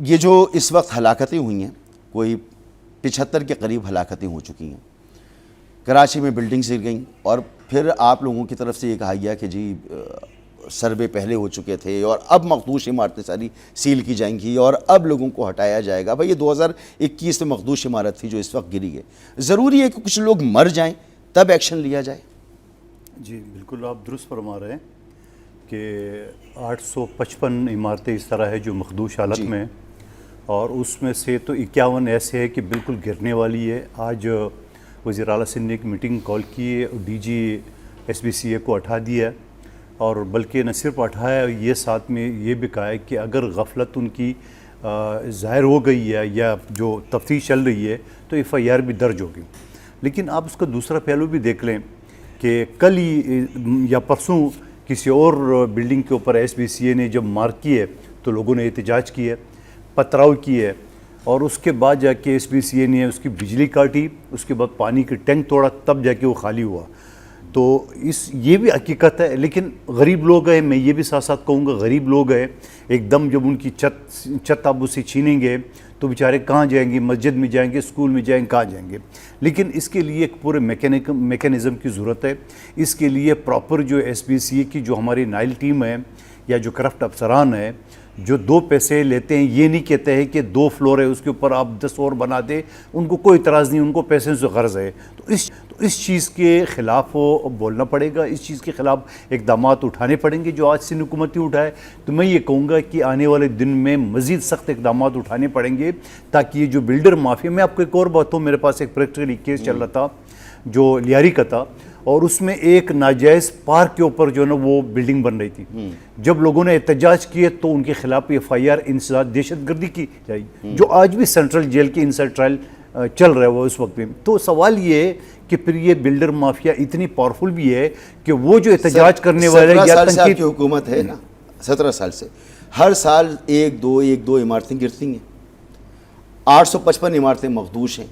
ये जो इस वक्त हलाकतें हुई हैं, कोई 75 के करीब हलाकतें हो चुकी हैं। कराची में बिल्डिंग्स गिर गई और फिर आप लोगों की तरफ से ये कहा गया कि जी सर्वे पहले हो चुके थे और अब मखदूश इमारतें सारी सील की जाएंगी और अब लोगों को हटाया जाएगा। भाई ये 2021 में मखदूश इमारत थी जो इस वक्त गिरी है। ज़रूरी है कि कुछ लोग मर जाएं तब एक्शन लिया जाए? जी बिल्कुल, आप दुरुस्त फरमा रहे हैं कि 855 इमारतें इस तरह है जो मखदूश हालत में हैं और उसमें से तो 51 ऐसे है कि बिल्कुल गिरने वाली है। आज वज़ीर आला सिंध ने एक मीटिंग कॉल की है और DG SBCA को हटा दिया है और बल्कि न सिर्फ हटाया, ये साथ में ये भी कहा है कि अगर गफलत उनकी ज़ाहिर हो गई है या जो तफ्तीश चल रही है तो FIR भी दर्ज होगी। लेकिन आप उसका दूसरा पहलू भी देख लें कि कल ही या परसों किसी और बिल्डिंग के ऊपर SBCA ने जब मार्क की है तो लोगों ने एहतजाज की है, पथराव की है और उसके बाद जाके SBCA ने उसकी बिजली काटी, उसके बाद पानी की टैंक तोड़ा, तब जाके वो खाली हुआ। तो ये भी हकीकत है। लेकिन गरीब लोग हैं, मैं ये भी साथ साथ कहूँगा गरीब लोग हैं, एकदम जब उनकी छत आप उससे छीनेंगे तो बेचारे कहाँ जाएंगे? मस्जिद में जाएंगे, स्कूल में जाएंगे, कहाँ जाएंगे? लेकिन इसके लिए एक पूरे मैकेनिज़्म की ज़रूरत है। इसके लिए प्रॉपर जो SBCA की जो हमारी नाइल टीम है या जो करप्ट अफसरान है जो 2 पैसे लेते हैं, ये नहीं कहते हैं कि 2 फ्लोर है उसके ऊपर आप 10 और बना दें, उनको कोई इतराज़ नहीं, उनको पैसे से गर्ज है। तो इस चीज़ के ख़िलाफ़ बोलना पड़ेगा, इस चीज़ के ख़िलाफ़ इक़दाम उठाने पड़ेंगे जो आज सिंध हुकूमत ही उठाए। तो मैं ये कहूँगा कि आने वाले दिन में मज़ीद सख्त इक़दाम उठाने पड़ेंगे ताकि ये जो बिल्डर माफिया, मैं आपको एक और बात हूँ, मेरे पास एक प्रैक्टिकली केस चल रहा था जो लियारी का था और उसमें एक नाजायज़ पार्क के ऊपर जो है ना वो बिल्डिंग बन रही थी। जब लोगों ने एहतजाज किए तो उनके खिलाफ FIR इंसदाद दहशतगर्दी की जाए, जो आज भी सेंट्रल जेल के इनसाइड ट्रायल चल रहा है वो उस वक्त में। तो सवाल ये है कि फिर ये बिल्डर माफिया इतनी पावरफुल भी है कि वो जो एहतजाज करने वाले या तनकीद की हुकूमत है ना, 17 साल से हर साल एक दो इमारतें गिरती हैं, 855 इमारतें मखदूश हैं।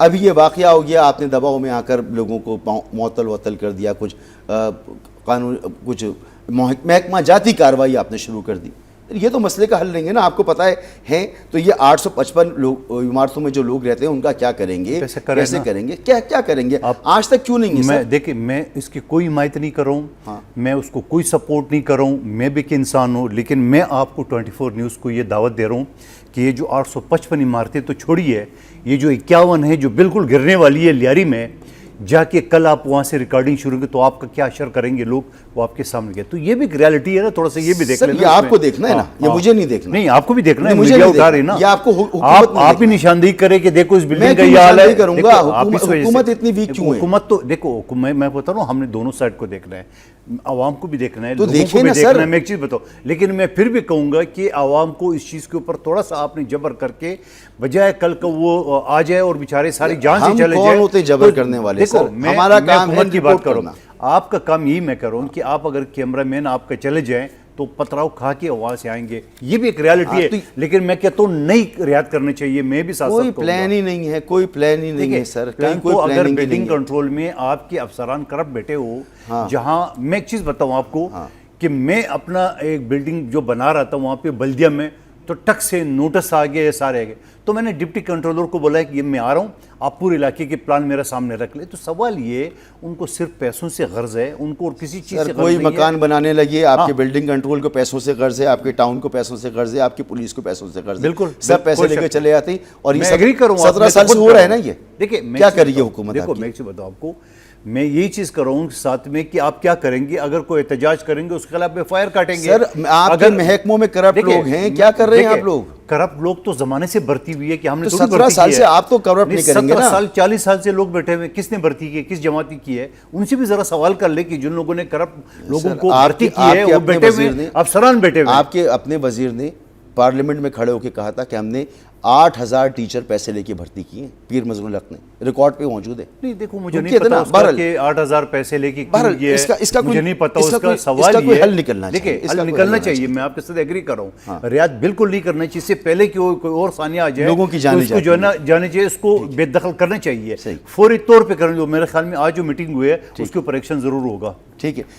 अभी ये वाक़या हो गया, आपने दबाव में आकर लोगों को मुअत्तल वत्तल कर दिया, कुछ कानून कुछ महकमा जाती कार्रवाई आपने शुरू कर दी। ये तो मसले का हल नहीं है ना, आपको पता है तो ये 855 लोग इमारतों में जो लोग रहते हैं उनका क्या करेंगे, कैसे करेंगे, क्या करेंगे? आज तक क्यों नहीं है? मैं देखिए, मैं इसकी कोई हिमायत नहीं कर रहा हूँ। हाँ। मैं उसको कोई सपोर्ट नहीं कर रहा हूँ, मैं भी एक इंसान हूँ। लेकिन मैं आपको 24 न्यूज़ को ये दावत दे रहा हूँ कि ये जो 855 इमारतें तो छोड़ी है, ये जो 51 है जो बिल्कुल गिरने वाली है लियारी में, जाके कल आप वहाँ से रिकॉर्डिंग शुरू करें तो आपका क्या असर करेंगे लोग, वो आपके सामने गए। तो ये भी एक रियलिटी है ना, थोड़ा सा ये भी देख लेना। ये आपको देखना है ना, ये मुझे नहीं देखना। नहीं, आपको भी देखना है, मुझे उठा रही ना, ये आपको आप ही निशानदेही करें कि देखो इस बिल्डिंग का ये हाल है। हुकूमत इतनी वीक क्यों है? हुकूमत तो देखो, मैं बता रहा हूँ, हमने दोनों साइड को देखना है, आवाम को भी देखना है, तो लोगों को भी देखना है। मैं एक चीज़ बताऊँ, लेकिन मैं फिर भी कहूँगा कि आवाम को इस चीज़ के ऊपर थोड़ा सा आपने जबर करके, बजाय कल को वो आ जाए और बेचारे सारी जान से चले जाए। होते जबर करने वाले सर, हमारा काम है की बात करो, आपका काम यही मैं कर रहा हूँ कि आप अगर कैमरामैन आपका चले जाएं तो पथराव खा के वहां से आएंगे। ये भी एक रियलिटी है। लेकिन मैं कहता हूँ नहीं रियायत करनी चाहिए। मैं भी साथ कोई प्लान ही नहीं है, कोई प्लान ही नहीं है सर। तो अगर बिल्डिंग कंट्रोल में आपके अफसरान करप्ट बैठे हो, जहां मैं एक चीज बताऊं आपको कि मैं अपना एक बिल्डिंग जो बना रहा था वहां पे बल्दिया में, तो टक से नोटिस आ गए सारे आ गए, तो मैंने डिप्टी कंट्रोलर को बोला है कि ये मैं आ रहा हूँ, आप पूरे इलाके के प्लान मेरा सामने रख ले। तो सवाल ये, उनको सिर्फ पैसों से गर्ज है, उनको और किसी चीज़ से कोई मकान बनाने लगी, आपके बिल्डिंग कंट्रोल को पैसों से गर्ज है, आपके टाउन को पैसों से गर्ज है, आपकी पुलिस को पैसों से गर्ज है, बिल्कुल सब पैसे लेके चले जाते हैं। और ये एग्री करूँ, 17 साल से हो रहा है ना ये। देखिए क्या करिए हुकूमत? देखो मैं बताऊँ आपको, मैं यही चीज कर रहा हूँ साथ में कि आप क्या करेंगे अगर कोई एहतजाज करेंगे उसके खिलाफ FIR काटेंगे। सर आपके महकमों में करप्ट लोग हैं, क्या कर रहे हैं आप लोग? करप्ट लोग तो जमाने से भर्ती हुई है कि हमने तो 17 साल से आप तो करप्ट नहीं करेंगे ना। 17 साल 40 साल से लोग बैठे हुए, किसने भर्ती की है, किस जमाती की है? उनसे भी जरा सवाल कर ले कि जिन लोगों ने करप्ट लोगों को भर्ती की है वो बैठे हुए अफसरान बैठे हुए। आपके अपने वजीर ने पार्लियामेंट में खड़े होकर कहा था कि हमने 8000 टीचर पैसे लेके भर्ती किए, पीर मजनूल हक ने, रिकॉर्ड पे मौजूद है। नहीं देखो, मुझे नहीं पता उसका कि 8000 पैसे लेके इसका मुझे नहीं पता उसका सवाल ये हल निकलना चाहिए। देखिए हल निकलना चाहिए, मैं आपके साथ एग्री कर रहा हूँ। रियायत बिल्कुल नहीं करना चाहिए, इससे पहले कि कोई और सानिया आ जाए, लोगों की जाने चाहिए, उसको बेदखल करना चाहिए, फौरी तौर पर करना। मेरे ख्याल में आज जो मीटिंग हुई है उसके ऊपर एक्शन जरूर होगा। ठीक है।